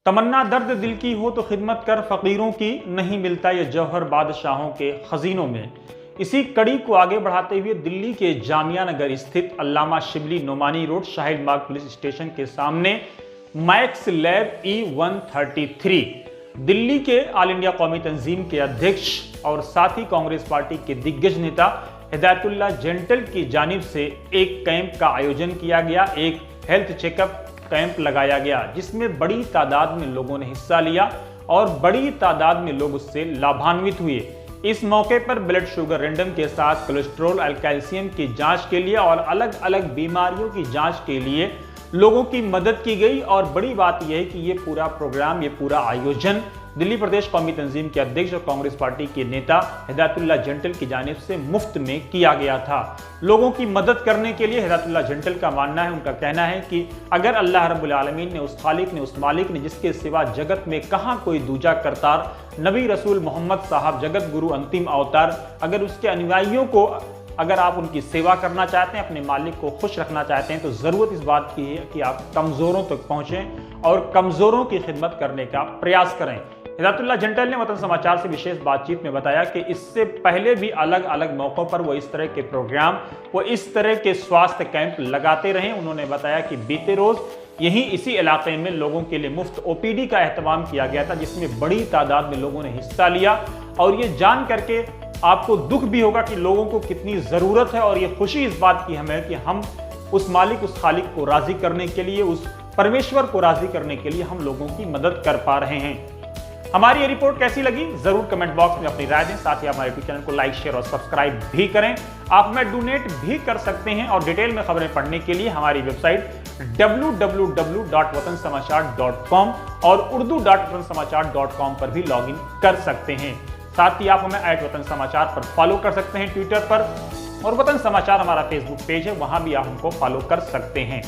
तमन्ना दर्द दिल की हो तो खिदमत कर फकीरों की, नहीं मिलता ये जौहर बादशाहों के खजीनों में। इसी कड़ी को आगे बढ़ाते हुए दिल्ली के जामिया नगर स्थित अल्लामा शिबली नोमानी रोड शाहिद बाग पुलिस स्टेशन के सामने मैक्स लैब E133 दिल्ली के ऑल इंडिया कौमी तंजीम के अध्यक्ष और साथ ही कांग्रेस पार्टी के दिग्गज नेता हिदायतुल्लाह जेंटल की जानिब से एक कैंप का आयोजन किया गया। एक हेल्थ चेकअप कैंप लगाया गया जिसमें बड़ी तादाद में लोगों ने हिस्सा लिया और बड़ी तादाद में लोग उससे लाभान्वित हुए। इस मौके पर ब्लड शुगर रैंडम के साथ कोलेस्ट्रॉल और कैल्शियम की जांच के लिए और अलग अलग बीमारियों की जांच के लिए लोगों की मदद की गई। और बड़ी बात यह है कि ये पूरा प्रोग्राम, ये पूरा आयोजन दिल्ली प्रदेश कौमी तंजीम के अध्यक्ष और कांग्रेस पार्टी के नेता हिदायतुल्लाह जेंटल की जानिब से मुफ्त में किया गया था। लोगों की मदद करने के लिए हिदायतुल्लाह जेंटल का मानना है, उनका कहना है कि अगर अल्लाह रब्बुल आलमीन ने, उस खालिक ने, उस मालिक ने जिसके सिवा जगत में कहां कोई दूजा करतार, नबी रसूल मोहम्मद साहब जगत गुरु अंतिम अवतार, अगर उसके अनुयायियों को, अगर आप उनकी सेवा करना चाहते हैं, अपने मालिक को खुश रखना चाहते हैं, तो जरूरत इस बात की है कि आप कमजोरों तक पहुंचें और कमजोरों की खिदमत करने का प्रयास करें। हिदायतुल्लाह जेंटल ने वतन समाचार से विशेष बातचीत में बताया कि इससे पहले भी अलग अलग मौकों पर वो इस तरह के प्रोग्राम, वो इस तरह के स्वास्थ्य कैंप लगाते रहे। उन्होंने बताया कि बीते रोज यही इसी इलाके में लोगों के लिए मुफ्त OPD का एहतमाम किया गया था जिसमें बड़ी तादाद में लोगों ने हिस्सा लिया। और ये जान करके आपको दुख भी होगा कि लोगों को कितनी जरूरत है और ये खुशी इस बात की हमें कि हम उस मालिक, उस खालिक को राजी करने के लिए, उस परमेश्वर को राजी करने के लिए हम लोगों की मदद कर पा रहे हैं। हमारी ये रिपोर्ट कैसी लगी जरूर कमेंट बॉक्स में अपनी राय दें। साथ ही हमारे यूट्यूब चैनल को लाइक, शेयर और सब्सक्राइब भी करें। आप हमें डोनेट भी कर सकते हैं और डिटेल में खबरें पढ़ने के लिए हमारी वेबसाइट www.watansamaachar.com और urdu.watansamaachar.com पर भी लॉगिन कर सकते हैं। साथ ही आप हमें @वतन समाचार पर फॉलो कर सकते हैं ट्विटर पर, और वतन समाचार हमारा फेसबुक पेज है, वहां भी आप हमको फॉलो कर सकते हैं।